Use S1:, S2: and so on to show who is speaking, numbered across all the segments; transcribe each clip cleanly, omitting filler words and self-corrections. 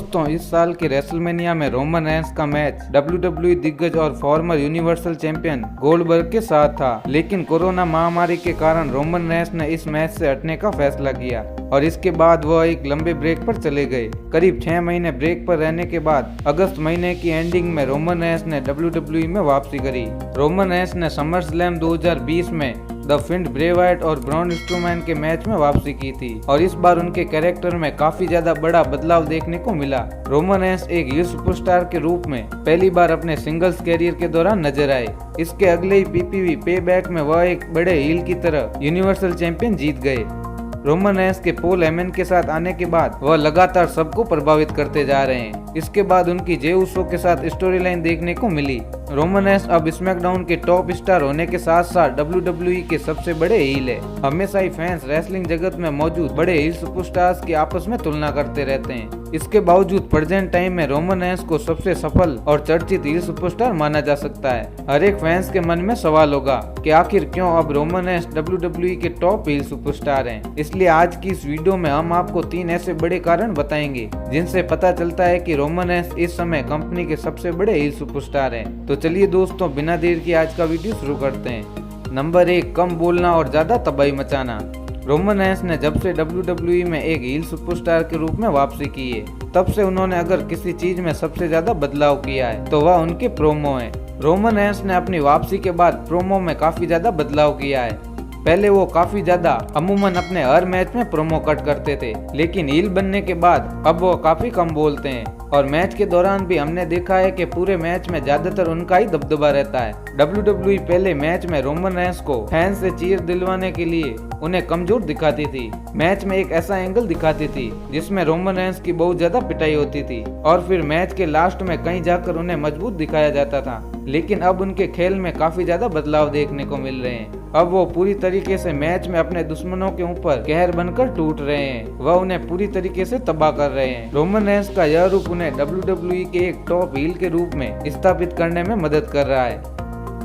S1: दोस्तों, इस साल के रेसलमेनिया में रोमन रेंस का मैच WWE दिग्गज और फॉर्मर यूनिवर्सल चैंपियन गोल्डबर्ग के साथ था, लेकिन कोरोना महामारी के कारण रोमन रेंस ने इस मैच से हटने का फैसला किया और इसके बाद वह एक लंबे ब्रेक पर चले गए। करीब 6 महीने ब्रेक पर रहने के बाद अगस्त महीने की एंडिंग में रोमन रेंस ने WWE में वापसी करी। रोमन रेंस ने समरस्लैम 2020 में द फिंड ब्रे वाइट और ब्रॉन स्ट्रोमैन के मैच में वापसी की थी और इस बार उनके कैरेक्टर में काफी ज्यादा बड़ा बदलाव देखने को मिला। रोमन रेंस एक हील सुपरस्टार के रूप में पहली बार अपने सिंगल्स कैरियर के दौरान नजर आए। इसके अगले ही पीपीवी पे बैक में वह एक बड़े हील की तरह यूनिवर्सल चैंपियन जीत गए। रोमन रेंस के पॉल हेमन के साथ आने के बाद वह लगातार सबको प्रभावित करते जा रहे हैं। इसके बाद उनकी जे उसो के साथ स्टोरी लाइन देखने को मिली। रोमन रेंस अब स्मैकडाउन के टॉप स्टार होने के साथ साथ WWE के सबसे बड़े हील है। हमेशा ही फैंस रेसलिंग जगत में मौजूद बड़े हील सुपरस्टार्स की आपस में तुलना करते रहते हैं। इसके बावजूद प्रेजेंट टाइम में रोमन रेंस को सबसे सफल और चर्चित हील सुपरस्टार माना जा सकता है। हर एक फैंस के मन में सवाल होगा कि आखिर क्यों अब रोमन रेंस WWE के टॉप हील सुपरस्टार हैं। इसलिए आज की इस वीडियो में हम आपको 3 ऐसे बड़े कारण बताएंगे जिनसे पता चलता है कि रोमन रेंस इस समय कंपनी के सबसे बड़े हील सुपरस्टार हैं। तो चलिए दोस्तों, बिना देर के आज का वीडियो शुरू करते हैं। नंबर 1, कम बोलना और ज्यादा तबाही मचाना। रोमन रेंस ने जब से WWE में एक हील सुपरस्टार के रूप में वापसी की है, तब से उन्होंने अगर किसी चीज में सबसे ज्यादा बदलाव किया है तो वह उनके प्रोमो है। रोमन रेंस ने अपनी वापसी के बाद प्रोमो में काफी ज्यादा बदलाव किया है। पहले वो काफी ज्यादा अमूमन अपने हर मैच में प्रोमो कट करते थे, लेकिन हील बनने के बाद अब वो काफी कम बोलते हैं और मैच के दौरान भी हमने देखा है कि पूरे मैच में ज्यादातर उनका ही दबदबा रहता है। WWE पहले मैच में रोमन रेंस को फैंस से चीयर दिलवाने के लिए उन्हें कमजोर दिखाती थी। मैच में एक ऐसा एंगल दिखाती थी जिसमें रोमन रेंस की बहुत ज्यादा पिटाई होती थी और फिर मैच के लास्ट में कहीं जाकर उन्हें मजबूत दिखाया जाता था। लेकिन अब उनके खेल में काफी ज्यादा बदलाव देखने को मिल रहे हैं। अब वो पूरी तरीके से मैच में अपने दुश्मनों के ऊपर कहर बनकर टूट रहे हैं। वह उन्हें पूरी तरीके से तबाह कर रहे हैं। रोमन रेंस का यह रूप उन्हें WWE के एक टॉप हील के रूप में स्थापित करने में मदद कर रहा है।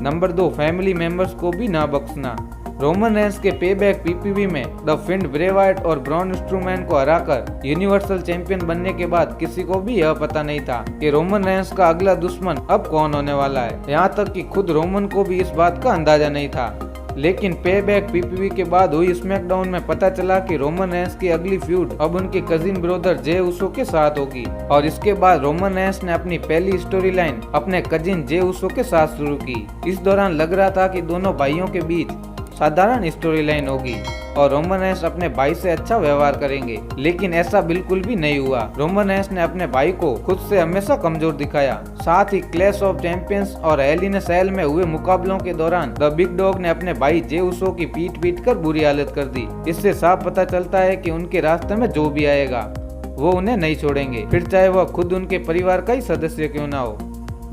S1: नंबर 2, फैमिली मेंबर्स को भी ना बख्शना। रोमन रेंस के पेबैक पीपीवी में द फिंड ब्रे वाइट और ब्रॉन स्ट्रोमैन को हराकर यूनिवर्सल चैंपियन बनने के बाद किसी को भी यह पता नहीं था कि रोमन रेंस का अगला दुश्मन अब कौन होने वाला है। यहाँ तक कि खुद रोमन को भी इस बात का अंदाजा नहीं था। लेकिन पे बैक पीपीवी के बाद हुई स्मैकडाउन में पता चला कि रोमन रेंस की अगली फ्यूड अब उनके कजिन ब्रदर जे उसो के साथ होगी और इसके बाद रोमन रेंस ने अपनी पहली स्टोरी लाइन अपने कजिन जे उसो के साथ शुरू की। इस दौरान लग रहा था कि दोनों भाइयों के बीच साधारण स्टोरी लाइन होगी और रोमन रेंस अपने भाई से अच्छा व्यवहार करेंगे, लेकिन ऐसा बिल्कुल भी नहीं हुआ। रोमन रेंस ने अपने भाई को खुद से हमेशा कमजोर दिखाया। साथ ही क्लैश ऑफ चैंपियंस और हेल इन अ सेल में हुए मुकाबलों के दौरान द बिग डॉग ने अपने भाई जे उसो की पीट कर बुरी हालत कर दी। इससे साफ पता चलता है कि उनके रास्ते में जो भी आएगा वो उन्हें नहीं छोड़ेंगे, फिर चाहे वह खुद उनके परिवार का ही सदस्य क्यों ना हो।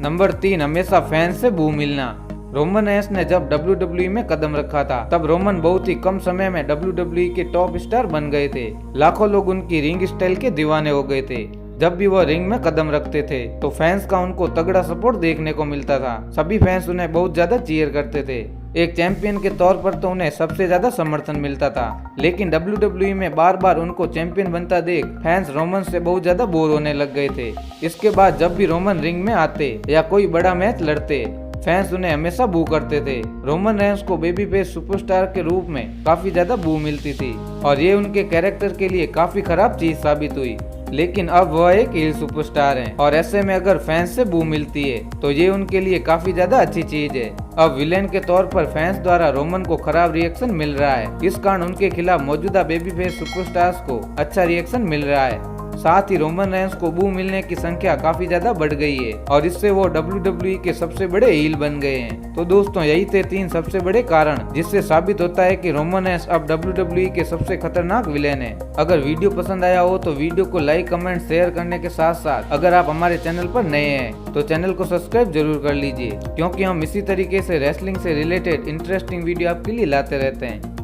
S1: नंबर 3, हमेशा फैंस से बू मिलना। रोमन रेंस ने जब WWE में कदम रखा था तब रोमन बहुत ही कम समय में WWE के टॉप स्टार बन गए थे। लाखों लोग उनकी रिंग स्टाइल के दीवाने हो गए थे। जब भी वह रिंग में कदम रखते थे तो फैंस का उनको तगड़ा सपोर्ट देखने को मिलता था। सभी फैंस उन्हें बहुत ज्यादा चीयर करते थे। एक चैंपियन के तौर पर तो उन्हें सबसे ज्यादा समर्थन मिलता था, लेकिन WWE में बार बार उनको चैंपियन बनता देख फैंस रोमन से बहुत ज्यादा बोर होने लग गए थे। इसके बाद जब भी रोमन रिंग में आते या कोई बड़ा मैच लड़ते, फैंस उन्हें हमेशा बू करते थे। रोमन रेंस को बेबी फेस सुपरस्टार के रूप में काफी ज्यादा बू मिलती थी और ये उनके कैरेक्टर के लिए काफी खराब चीज साबित हुई। लेकिन अब वह एक हील सुपरस्टार हैं और ऐसे में अगर फैंस से बू मिलती है तो ये उनके लिए काफी ज्यादा अच्छी चीज है। अब विलेन के तौर पर फैंस द्वारा रोमन को खराब रिएक्शन मिल रहा है। इस कारण उनके खिलाफ मौजूदा बेबी फेस सुपरस्टार्स को अच्छा रिएक्शन मिल रहा है। साथ ही रोमन रेंस को बू मिलने की संख्या काफी ज्यादा बढ़ गई है और इससे वो WWE के सबसे बड़े हील बन गए हैं। तो दोस्तों, यही थे 3 सबसे बड़े कारण जिससे साबित होता है कि रोमन रेंस अब WWE के सबसे खतरनाक विलेन है। अगर वीडियो पसंद आया हो तो वीडियो को लाइक, कमेंट, शेयर करने के साथ साथ अगर आप हमारे चैनल पर नए हैं तो चैनल को सब्सक्राइब जरूर कर लीजिए, क्योंकि हम इसी तरीके से रेसलिंग से रिलेटेड इंटरेस्टिंग वीडियो आपके लिए लाते रहते हैं।